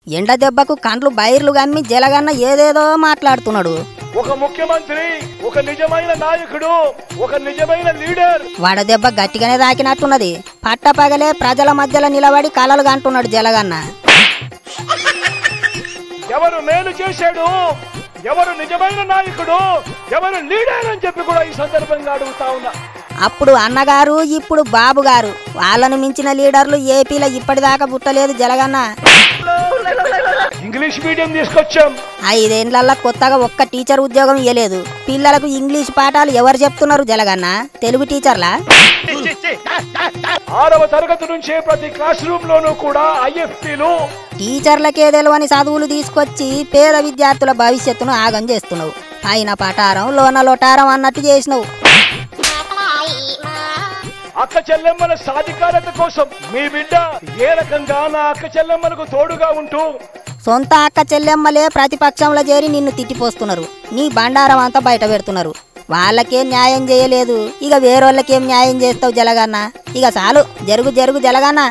ఎండ దెబ్బకు కండ్లు బైర్లు గమ్మి జలగన్న ఏదేదో మాట్లాడుతున్నాడు. ఒక ముఖ్యమంత్రి, ఒక నిజమైన నాయకుడు, ఒక నిజమైన లీడర్. వడదెబ్బ గట్టిగానే తాకినట్టున్నది. పట్టపగలే ప్రజల మధ్యలో నిలబడి కలలు కంటున్నాడు జలగన్న. ఎవరు మేలు చేశాడు, ఎవరు నిజమైన నాయకుడు, ఎవరు లీడర్ అని చెప్పి కూడా ఈ సందర్భంగా అడుగుతా ఉన్నా. అప్పుడు అన్నగారు, ఇప్పుడు బాబు గారు, వాళ్ళను మించిన లీడర్లు ఏపీలో ఇప్పటిదాకా పుట్టలేదు జలగన్న. ఇంగ్లీష్ మీడియం తీసుకొచ్చాం. 5 ఏళ్లలో కొత్తగా ఒక్క టీచర్ ఉద్యోగం ఇవ్వలేదు. పిల్లలకు ఇంగ్లీష్ పాఠాలు ఎవరు చెప్తున్నారు జలగన్న? తెలుగు టీచర్లా? 6వ తరగతి నుంచే ప్రతి క్లాస్ రూమ్ లోనూ కూడా ఐఎఫ్టీలు. టీచర్లకే తెలియని చదువులు తీసుకొచ్చి పేద విద్యార్థుల భవిష్యత్తును ఆగం చేస్తున్నావు. పైన పటారం లోన లొటారం అన్నట్టు చేసినావు. అక్క చెల్లెమ్మల సాధికారత కోసం మీ బిడ్డ ఏ రకంగా నా అక్క చెల్లెమ్మలకు తోడుగా ఉంటూ సొంత అక్క చెల్లెమ్మలే ప్రతిపక్షంలో చేరి నిన్ను తిట్టిపోస్తున్నారు. నీ బండారం అంతా బయట పెడుతున్నారు. వాళ్ళకేం న్యాయం చేయలేదు, ఇక వేరోళ్ళకేం న్యాయం చేస్తావు జలగన్న? ఇక చాలు, జరుగు జరుగు జలగన్న.